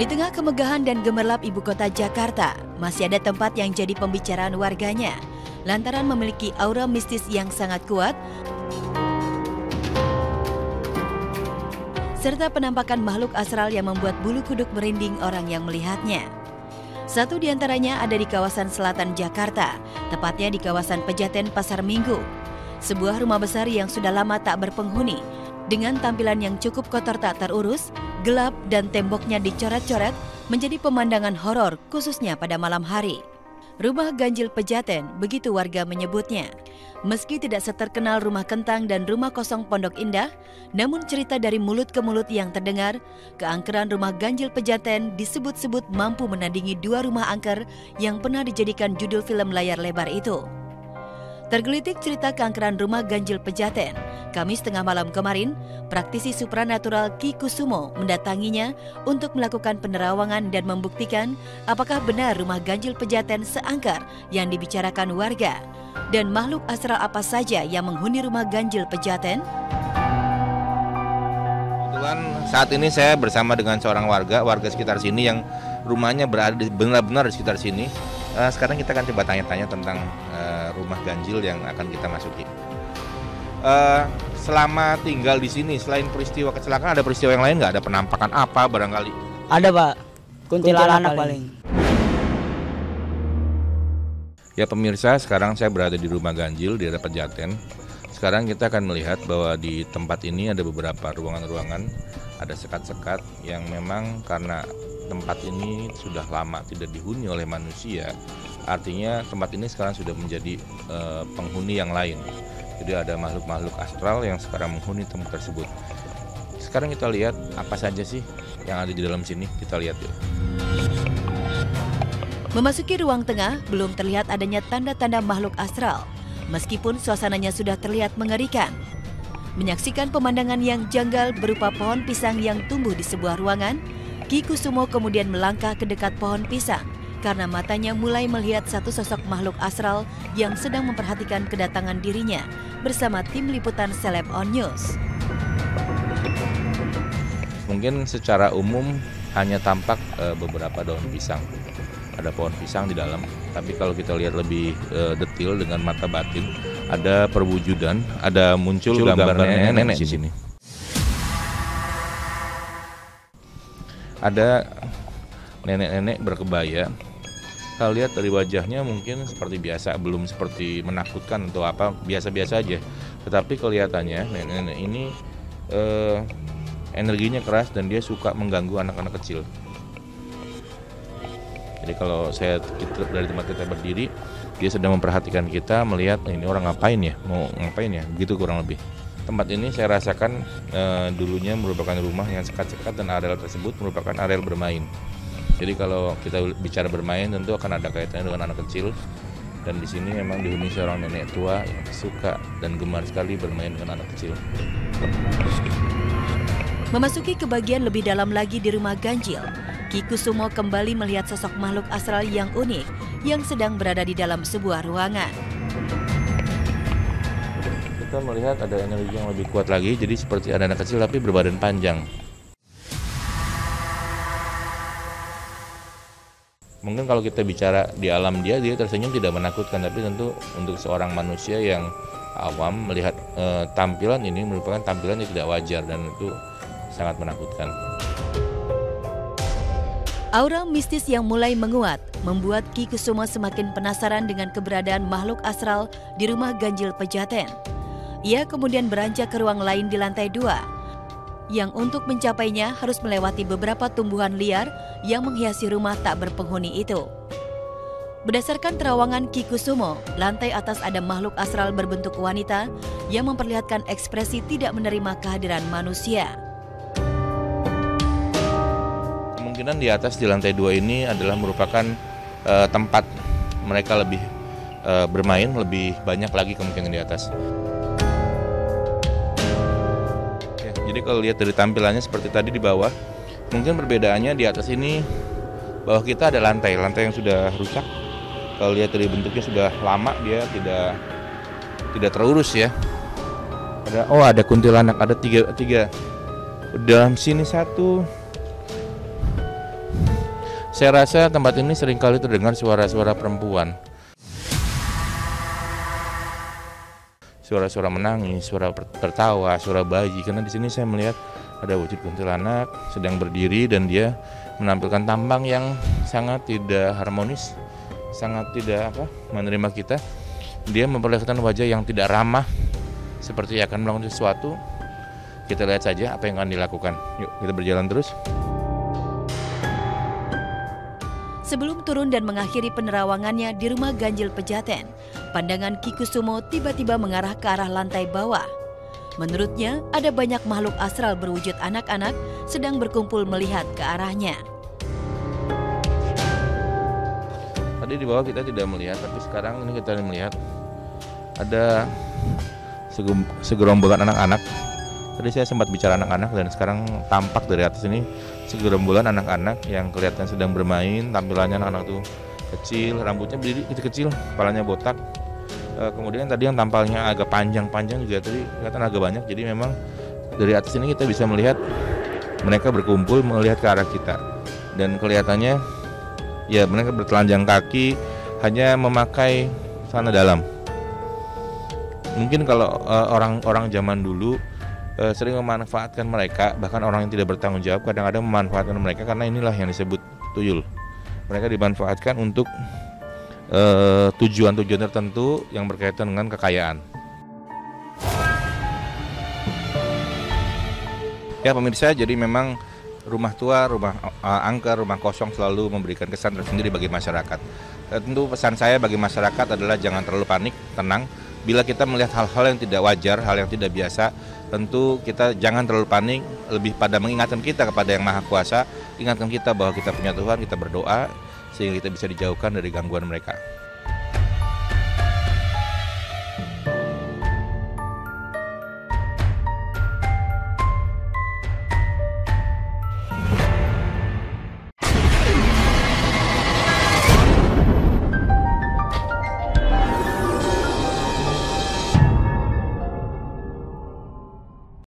Di tengah kemegahan dan gemerlap ibu kota Jakarta, masih ada tempat yang jadi pembicaraan warganya, lantaran memiliki aura mistis yang sangat kuat, serta penampakan makhluk astral yang membuat bulu kuduk merinding orang yang melihatnya. Satu di antaranya ada di kawasan selatan Jakarta, tepatnya di kawasan Pejaten Pasar Minggu. Sebuah rumah besar yang sudah lama tak berpenghuni, dengan tampilan yang cukup kotor tak terurus, gelap dan temboknya dicoret-coret menjadi pemandangan horor khususnya pada malam hari. Rumah Ganjil Pejaten, begitu warga menyebutnya. Meski tidak seterkenal rumah kentang dan rumah kosong Pondok Indah, namun cerita dari mulut ke mulut yang terdengar, keangkeran rumah Ganjil Pejaten disebut-sebut mampu menandingi dua rumah angker yang pernah dijadikan judul film layar lebar itu. Tergelitik cerita keangkeran rumah Ganjil Pejaten, Kamis tengah malam kemarin, praktisi supranatural Ki Kusumo mendatanginya untuk melakukan penerawangan dan membuktikan apakah benar rumah Ganjil Pejaten seangker yang dibicarakan warga, dan makhluk astral apa saja yang menghuni rumah Ganjil Pejaten. Kebetulan saat ini saya bersama dengan seorang warga sekitar sini yang rumahnya berada benar-benar di sekitar sini. Sekarang kita akan coba tanya-tanya tentang rumah ganjil yang akan kita masuki. Selama tinggal di sini, selain peristiwa kecelakaan, ada peristiwa yang lain nggak? Ada penampakan apa barangkali? Ada Pak, kuntilanak paling. Ya pemirsa, sekarang saya berada di rumah ganjil di daerah Pejaten. Sekarang kita akan melihat bahwa di tempat ini ada beberapa ruangan-ruangan, ada sekat-sekat yang memang karena tempat ini sudah lama tidak dihuni oleh manusia, artinya tempat ini sekarang sudah menjadi penghuni yang lain. Jadi ada makhluk-makhluk astral yang sekarang menghuni tempat tersebut. Sekarang kita lihat apa saja sih yang ada di dalam sini, kita lihat yuk. Memasuki ruang tengah, belum terlihat adanya tanda-tanda makhluk astral, meskipun suasananya sudah terlihat mengerikan. Menyaksikan pemandangan yang janggal berupa pohon pisang yang tumbuh di sebuah ruangan, Ki Kusumo kemudian melangkah ke dekat pohon pisang karena matanya mulai melihat satu sosok makhluk astral yang sedang memperhatikan kedatangan dirinya bersama tim liputan Celeb On News. Mungkin secara umum hanya tampak beberapa daun pisang. Ada pohon pisang di dalam, tapi kalau kita lihat lebih detail dengan mata batin, ada perwujudan, ada muncul gambar nenek di sini. Ada nenek-nenek berkebaya. Kalau lihat dari wajahnya mungkin seperti biasa, belum seperti menakutkan atau apa, biasa-biasa aja. Tetapi kelihatannya nenek-nenek ini energinya keras dan dia suka mengganggu anak-anak kecil. Jadi kalau dari tempat kita berdiri, dia sedang memperhatikan kita, melihat ini orang ngapain ya, mau ngapain ya, begitu kurang lebih. Tempat ini saya rasakan dulunya merupakan rumah yang sekat-sekat dan areal tersebut merupakan areal bermain. Jadi kalau kita bicara bermain tentu akan ada kaitannya dengan anak kecil, dan di sini memang dihuni seorang nenek tua yang suka dan gemar sekali bermain dengan anak kecil. Memasuki ke bagian lebih dalam lagi di rumah ganjil, Ki Kusumo kembali melihat sosok makhluk astral yang unik yang sedang berada di dalam sebuah ruangan. Kita melihat ada energi yang lebih kuat lagi, jadi seperti ada anak kecil tapi berbadan panjang. Mungkin kalau kita bicara di alam dia tersenyum tidak menakutkan, tapi tentu untuk seorang manusia yang awam melihat tampilan ini merupakan tampilan yang tidak wajar dan itu sangat menakutkan. Aura mistis yang mulai menguat membuat Ki Kusumo semakin penasaran dengan keberadaan makhluk astral di rumah ganjil Pejaten. Ia kemudian beranjak ke ruang lain di lantai 2, yang untuk mencapainya harus melewati beberapa tumbuhan liar yang menghiasi rumah tak berpenghuni itu. Berdasarkan terawangan Ki Kusumo, lantai atas ada makhluk astral berbentuk wanita yang memperlihatkan ekspresi tidak menerima kehadiran manusia. Kemungkinan di atas di lantai 2 ini adalah merupakan tempat mereka lebih bermain, lebih banyak lagi kemungkinan di atas. Jadi kalau lihat dari tampilannya seperti tadi di bawah, mungkin perbedaannya di atas ini, bawah kita ada lantai yang sudah rusak. Kalau lihat dari bentuknya sudah lama, dia tidak terurus ya. Ada kuntilanak, ada tiga. Dalam sini satu, Saya rasa tempat ini seringkali terdengar suara-suara perempuan. Suara-suara menangis, suara tertawa, suara bayi. Karena di sini saya melihat ada wujud kuntilanak sedang berdiri dan dia menampilkan tampang yang sangat tidak harmonis, sangat tidak menerima kita. Dia memperlihatkan wajah yang tidak ramah, seperti akan melakukan sesuatu. Kita lihat saja apa yang akan dilakukan. Yuk, kita berjalan terus. Sebelum turun dan mengakhiri penerawangannya di rumah ganjil Pejaten, pandangan Ki Kusumo tiba-tiba mengarah ke arah lantai bawah. Menurutnya, ada banyak makhluk astral berwujud anak-anak sedang berkumpul melihat ke arahnya. Tadi di bawah kita tidak melihat, tapi sekarang ini kita melihat ada segerombolan anak-anak. Tadi saya sempat bicara anak-anak dan sekarang tampak dari atas ini segerombolan anak-anak yang kelihatan sedang bermain. Tampilannya anak-anak tuh kecil, rambutnya berdiri kecil-kecil, kepalanya botak. Kemudian tadi yang tampalnya agak panjang-panjang juga tadi kelihatan agak banyak. Jadi memang dari atas ini kita bisa melihat mereka berkumpul melihat ke arah kita. Dan kelihatannya ya mereka bertelanjang kaki, hanya memakai celana dalam. Mungkin kalau orang-orang zaman dulu sering memanfaatkan mereka, bahkan orang yang tidak bertanggung jawab kadang-kadang memanfaatkan mereka karena inilah yang disebut tuyul. Mereka dimanfaatkan untuk tujuan-tujuan tertentu yang berkaitan dengan kekayaan. Ya pemirsa, jadi memang rumah tua, rumah angker, rumah kosong selalu memberikan kesan tersendiri bagi masyarakat. Tentu pesan saya bagi masyarakat adalah jangan terlalu panik, tenang. Bila kita melihat hal-hal yang tidak wajar, hal yang tidak biasa, tentu kita jangan terlalu panik, lebih pada mengingatkan kita kepada Yang Maha Kuasa, ingatkan kita bahwa kita punya Tuhan, kita berdoa, sehingga kita bisa dijauhkan dari gangguan mereka.